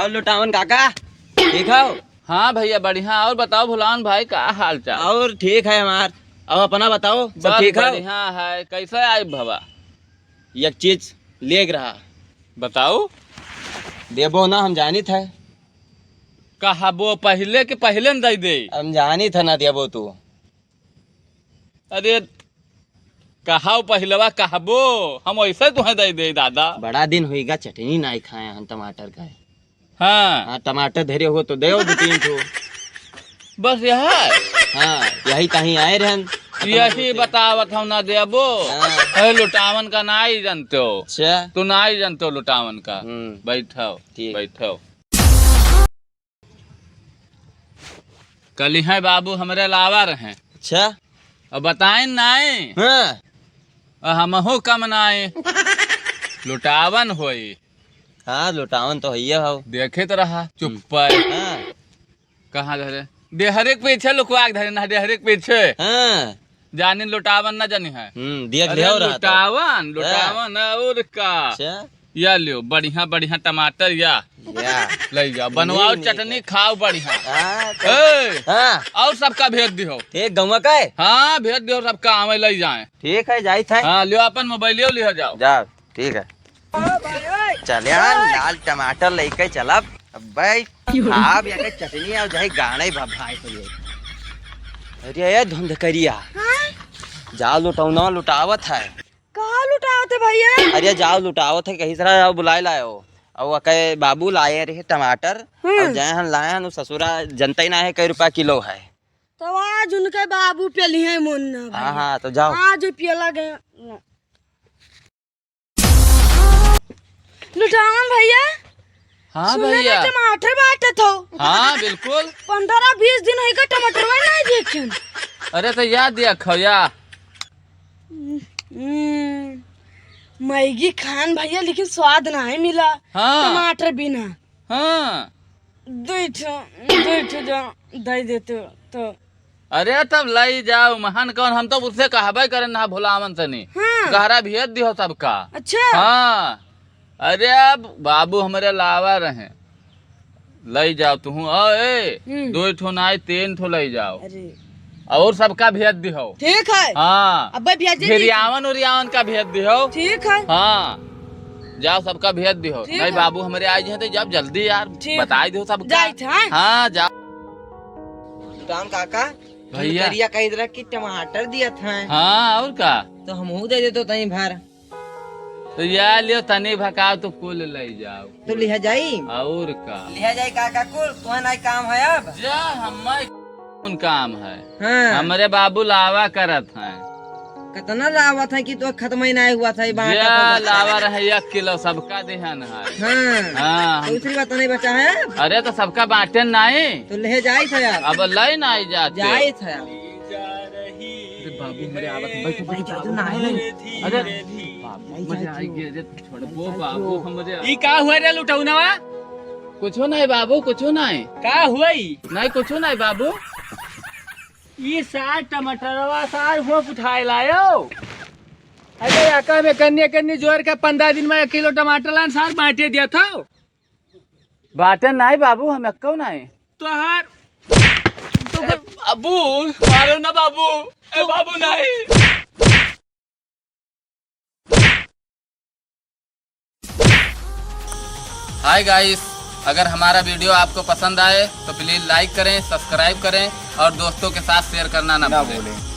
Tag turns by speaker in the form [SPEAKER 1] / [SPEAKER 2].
[SPEAKER 1] और लुटावन काका ठीक हो?
[SPEAKER 2] हाँ भैया बढ़िया। और बताओ भुलान भाई का हाल चाल?
[SPEAKER 1] और ठीक है हमार। और अपना बताओ सब
[SPEAKER 2] बस
[SPEAKER 1] ठीक है?
[SPEAKER 2] बढ़िया है। कैसे आई भवा?
[SPEAKER 1] एक चीज लेग रहा
[SPEAKER 2] बताओ।
[SPEAKER 1] देबो ना, हम जानी थे।
[SPEAKER 2] कहा वो पहले के पहले न दे दे?
[SPEAKER 1] हम जानी था ना देबो तू।
[SPEAKER 2] अरे कहा पहलवा कहबो हम वैसे तुम्हें दे दे दादा।
[SPEAKER 1] बड़ा दिन होएगा चटनी नहीं खाए हम टमाटर का।
[SPEAKER 2] हाँ
[SPEAKER 1] हाँ टमाटर धरे हो तो दे दो तीन ठो।
[SPEAKER 2] बस यह
[SPEAKER 1] हाँ यही कहीं आए रहन।
[SPEAKER 2] यही बतावत हम ना देबो।
[SPEAKER 1] हाँ।
[SPEAKER 2] अरे लुटावन का ना ही जानते हो।
[SPEAKER 1] अच्छा
[SPEAKER 2] तू ना ही जानते हो लुटावन का। बैठो
[SPEAKER 1] ठीक।
[SPEAKER 2] बैठो। कल है बाबू हमारे लावा रहे।
[SPEAKER 1] अच्छा
[SPEAKER 2] अब बताए नाए
[SPEAKER 1] हाँ
[SPEAKER 2] हमहू कम नाए लुटावन होई।
[SPEAKER 1] हाँ लुटावन तो है हो।
[SPEAKER 2] देखे तो रहा चुप पर।
[SPEAKER 1] हाँ
[SPEAKER 2] कहाँ धरे देहरे के पीछे लुकवा के धरे ना देहरे के पीछे।
[SPEAKER 1] हाँ
[SPEAKER 2] जानी लुटावन ना जानी है।
[SPEAKER 1] देख
[SPEAKER 2] अरे
[SPEAKER 1] ले हो रहा था।
[SPEAKER 2] लुटावन लुटावन और का।
[SPEAKER 1] अच्छा
[SPEAKER 2] या लियो बढ़िया बढ़िया टमाटर या ले जाओ बनवाओ चटनी खाओ बढ़िया। ए,
[SPEAKER 1] हाँ
[SPEAKER 2] और सबका भेज दियो।
[SPEAKER 1] ठीक गौवा का है?
[SPEAKER 2] हाँ भेज दियो सबका हमें ले जाए।
[SPEAKER 1] ठीक है जाई था।
[SPEAKER 2] हाँ लियो अपन मोबाइल लियो जाओ।
[SPEAKER 1] जाओ ठीक है। चल यार लाल टमाटर लेके चलब। अब भाई आप या चटनी और जाए गाने भाई तो। अरे ये धुंध करिया जाओ लुटावना लुटावत है।
[SPEAKER 3] कहाँ लुटावते भैया?
[SPEAKER 1] अरे जाओ लुटावत है कहीं तरह जाओ बुलाए लाओ। और कहे बाबू लाए रहे टमाटर और जाए हम लाए हैं ससुरा जनता ही ना है कई रुपया किलो है।
[SPEAKER 3] तो आज उनके बाबू पेली है मुन्ना भैया।
[SPEAKER 1] हाँ हाँ तो जाओ।
[SPEAKER 3] आज पियला गया लुटावन भैया।
[SPEAKER 2] हाँ
[SPEAKER 3] सुने
[SPEAKER 2] भैया।
[SPEAKER 3] में टमाटर बांटे थो।
[SPEAKER 2] हाँ बिल्कुल।
[SPEAKER 3] 15-20 दिन है का टमाटर में नहीं देखे।
[SPEAKER 2] अरे तो याद दिया खया।
[SPEAKER 3] मैगी खान भैया लेकिन स्वाद नहीं मिला।
[SPEAKER 2] हाँ।
[SPEAKER 3] टमाटर बिना।
[SPEAKER 2] हाँ
[SPEAKER 3] दो ठो जो दे देते तो।
[SPEAKER 2] अरे तब लाई जाओ महान कौन हम तो उससे कहबे करे ना भुलावन से नहीं।
[SPEAKER 3] हाँ।
[SPEAKER 2] गहरा भेज दियो सबका।
[SPEAKER 3] अच्छा
[SPEAKER 2] हाँ अरे अब बाबू हमारे लावा रहे ले जाओ तू। दो ठो ना 3 ठो ले जाओ
[SPEAKER 3] अरे
[SPEAKER 2] और सबका भेज दियो।
[SPEAKER 3] ठीक है।
[SPEAKER 2] हाँ
[SPEAKER 3] अब भेज
[SPEAKER 2] हिरियावन उरियावन का भेज दियो।
[SPEAKER 3] ठीक है।
[SPEAKER 2] हाँ जाओ सबका भेज दियो।
[SPEAKER 3] ठीक
[SPEAKER 2] नहीं
[SPEAKER 3] है।
[SPEAKER 2] बाबू हमारे आए हैं तो जब जल्दी यार बता दो सबका।
[SPEAKER 3] जाइत हैं?
[SPEAKER 2] हाँ जाओ
[SPEAKER 1] लुटावन काका
[SPEAKER 2] भैया।
[SPEAKER 1] करिया कई तरह की टमाटर दिया था।
[SPEAKER 2] हाँ और का
[SPEAKER 1] तो हम दे देते तई भर।
[SPEAKER 2] तो या लियो तनी भकाओ तो कुल ले जाओ।
[SPEAKER 1] तो लिहा जाई
[SPEAKER 2] और का
[SPEAKER 1] लिहा जाई काका कुल तुम्हारा नहीं काम है अब।
[SPEAKER 2] जा हमारे कौन काम है।
[SPEAKER 1] हाँ
[SPEAKER 2] हमारे बाबू लावा करत हैं।
[SPEAKER 1] कितना लावा था कि तो खत्म ही नहीं हुआ था ये बांटा
[SPEAKER 2] जा
[SPEAKER 1] तो।
[SPEAKER 2] लावा रहे 1 किलो सबका देहन है।
[SPEAKER 1] हाँ
[SPEAKER 2] हाँ
[SPEAKER 1] तो दूसरी बात नहीं बचा है।
[SPEAKER 2] अरे तो सबका बांटे नहीं।
[SPEAKER 1] तो ले जाई था यार।
[SPEAKER 2] अब ले नहीं जाते।
[SPEAKER 1] जाई था यार।
[SPEAKER 2] अरे बाबू मेरे आवत बैठ
[SPEAKER 1] नहीं जाते ना है नहीं।
[SPEAKER 2] अरे बाबू मजे आएगी। अरे छोड़बो बाबू हमरे
[SPEAKER 4] ई का हुआ रे लुटौनवा?
[SPEAKER 2] कुछो नहीं बाबू कुछो नहीं।
[SPEAKER 4] का हुई?
[SPEAKER 2] नहीं कुछो नहीं बाबू।
[SPEAKER 4] ई सार टमाटरवा सार हो उठाए लायो। अरे आका में कन्ने जोर के 15 दिन में 1 किलो टमाटर लान सार बांटे दिया था।
[SPEAKER 2] बाटे नहीं बाबू हम क्यों नहीं।
[SPEAKER 4] तोहार
[SPEAKER 2] बाबू मारो ना बाबू। ए बाबू नहीं। हाय गाइस, अगर हमारा वीडियो आपको पसंद आए तो प्लीज लाइक करें, सब्सक्राइब करें और दोस्तों के साथ शेयर करना ना भूलें।